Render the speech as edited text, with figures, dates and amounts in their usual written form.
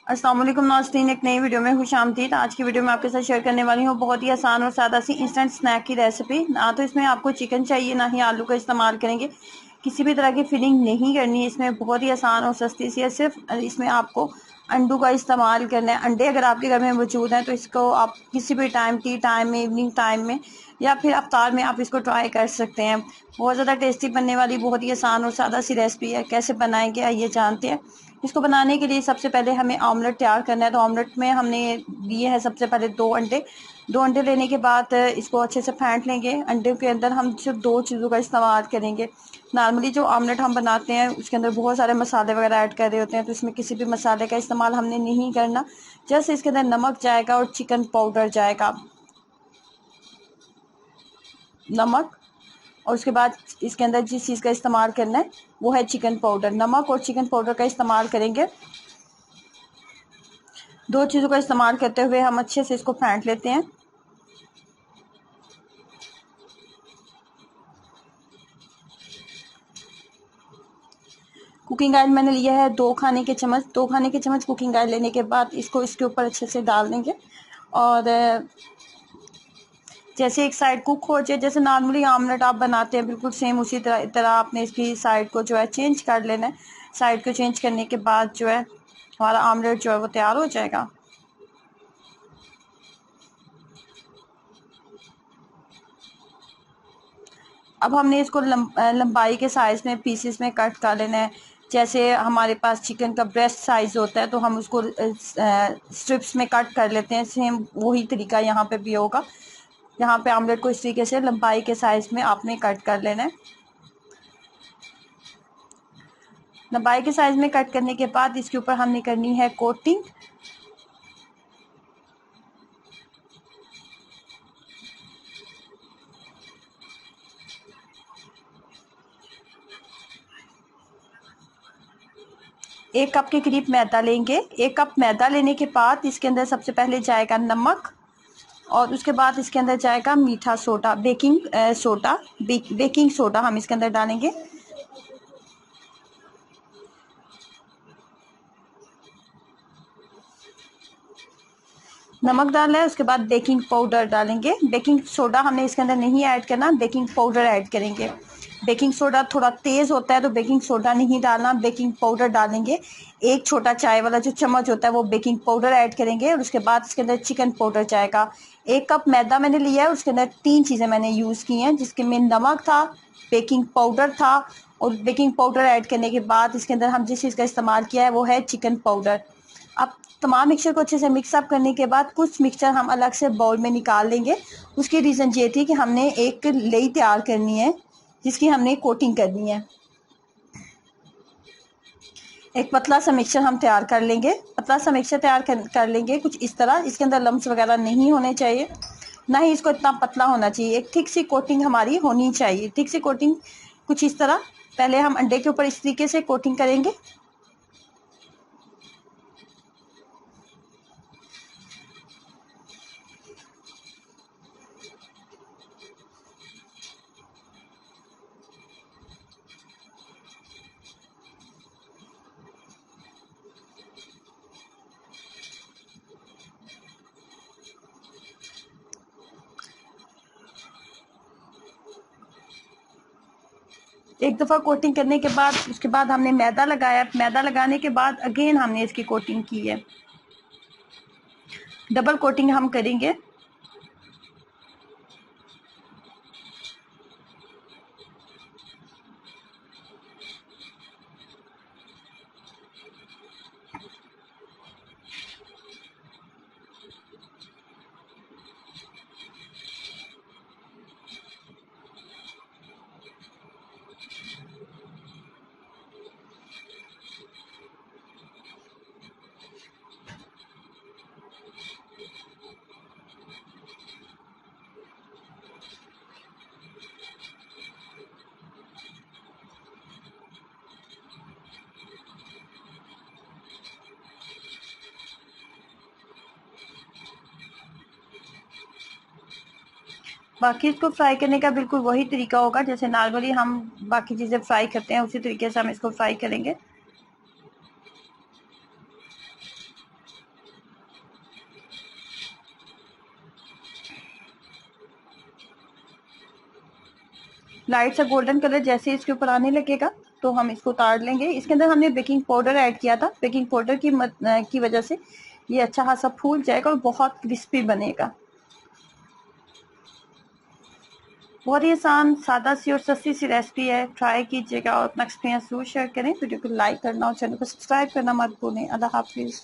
अस्सलाम वालेकुम नाज़रीन, एक नई वीडियो में खुशामदीद। आज की वीडियो में आपके साथ शेयर करने वाली हूँ बहुत ही आसान और सादा सी इंस्टेंट स्नैक की रेसिपी। ना तो इसमें आपको चिकन चाहिए, ना ही आलू का इस्तेमाल करेंगे। किसी भी तरह की फिलिंग नहीं करनी है इसमें, बहुत ही आसान और सस्ती सी है। सिर्फ इसमें आपको अंडों का इस्तेमाल करना है। अंडे अगर आपके घर में मौजूद हैं तो इसको आप किसी भी टाइम, टी टाइम में, इवनिंग टाइम में या फिर अफ्तार में आप इसको ट्राई कर सकते हैं। बहुत ज़्यादा टेस्टी बनने वाली बहुत ही आसान और सादा सी रेसिपी है। कैसे बनाएंगे आइए जानते हैं। इसको बनाने के लिए सबसे पहले हमें ऑमलेट तैयार करना है। तो ऑमलेट में हमने लिए है सबसे पहले 2 अंडे। 2 अंडे लेने के बाद इसको अच्छे से फेंट लेंगे। अंडे के अंदर हम सिर्फ 2 चीज़ों का इस्तेमाल करेंगे। नॉर्मली जो ऑमलेट हम बनाते हैं उसके अंदर बहुत सारे मसाले वगैरह ऐड कर रहे होते हैं, तो इसमें किसी भी मसाले का इस्तेमाल हमने नहीं करना। जैसे इसके अंदर नमक जाएगा और चिकन पाउडर जाएगा। नमक, और उसके बाद इसके अंदर जिस चीज़ का इस्तेमाल करना है वो है चिकन पाउडर। नमक और चिकन पाउडर का इस्तेमाल करेंगे। 2 चीज़ों का इस्तेमाल करते हुए हम अच्छे से इसको फेंट लेते हैं। कुकिंग ऑयल मैंने लिया है 2 खाने के चम्मच। 2 खाने के चम्मच कुकिंग ऑयल लेने के बाद इसको इसके ऊपर अच्छे से डाल देंगे। और जैसे एक साइड कुक हो जाए, जैसे नॉर्मली आमलेट आप बनाते हैं बिल्कुल सेम उसी तरह आपने इसकी साइड को जो है चेंज कर लेना है। साइड को चेंज करने के बाद जो है हमारा आमलेट जो है वो तैयार हो जाएगा। अब हमने इसको लंबाई के साइज़ में पीसेस में कट कर लेना है। जैसे हमारे पास चिकन का ब्रेस्ट साइज़ होता है तो हम उसको स्ट्रिप्स में कट कर लेते हैं। सेम वही तरीका यहाँ पे भी होगा। यहाँ पे आमलेट को इस तरीके से लंबाई के साइज़ में आपने कट कर लेना है। लंबाई के साइज़ में कट करने के बाद इसके ऊपर हमने करनी है कोटिंग। एक कप के करीब मैदा लेंगे। 1 कप मैदा लेने के बाद इसके अंदर सबसे पहले जाएगा नमक, और उसके बाद इसके अंदर जाएगा मीठा सोडा, बेकिंग सोडा हम इसके अंदर डालेंगे। नमक डालना है, उसके बाद बेकिंग पाउडर डालेंगे। बेकिंग सोडा हमने इसके अंदर नहीं ऐड करना, बेकिंग पाउडर ऐड करेंगे। बेकिंग सोडा थोड़ा तेज़ होता है तो बेकिंग सोडा नहीं डालना, बेकिंग पाउडर डालेंगे। 1 छोटा चाय वाला जो चम्मच होता है वो बेकिंग पाउडर ऐड करेंगे। और उसके बाद इसके अंदर चिकन पाउडर जाएगा। 1 कप मैदा मैंने लिया है, उसके अंदर 3 चीज़ें मैंने यूज़ की हैं, जिसके में नमक था, बेकिंग पाउडर था, और बेकिंग पाउडर ऐड करने के बाद इसके अंदर हम जिस चीज़ का इस्तेमाल किया है वो है चिकन पाउडर। अब तमाम मिक्सचर को अच्छे से मिक्सअप करने के बाद कुछ मिक्सचर हम अलग से बाउल में निकाल लेंगे। उसकी रीज़न ये थी कि हमने एक लेई तैयार करनी है जिसकी हमने कोटिंग करनी है। एक पतला सा मिक्सचर हम तैयार कर लेंगे। पतला सा मिक्सचर तैयार कर लेंगे कुछ इस तरह। इसके अंदर लम्स वगैरह नहीं होने चाहिए, ना ही इसको इतना पतला होना चाहिए। एक थिक सी कोटिंग हमारी होनी चाहिए। थिक सी कोटिंग कुछ इस तरह। पहले हम अंडे के ऊपर इस तरीके से कोटिंग करेंगे। एक दफ़ा कोटिंग करने के बाद उसके बाद हमने मैदा लगाया। मैदा लगाने के बाद अगेन हमने इसकी कोटिंग की है। डबल कोटिंग हम करेंगे। बाकी इसको फ्राई करने का बिल्कुल वही तरीका होगा जैसे नॉर्मली हम बाकी चीज़ें फ्राई करते हैं, उसी तरीके से हम इसको फ्राई करेंगे। लाइट सा गोल्डन कलर जैसे इसके ऊपर आने लगेगा तो हम इसको उतार लेंगे। इसके अंदर हमने बेकिंग पाउडर ऐड किया था, बेकिंग पाउडर की वजह से ये अच्छा खासा फूल जाएगा और बहुत क्रिस्पी बनेगा। बहुत ही आसान, सादा सी और सस्ती सी रेसिपी है, ट्राई कीजिएगा और अपना एक्सपीरियंस जरूर शेयर करें। वीडियो को लाइक करना और चैनल को सब्सक्राइब करना मत भूलें। अल्लाह हाफिज़।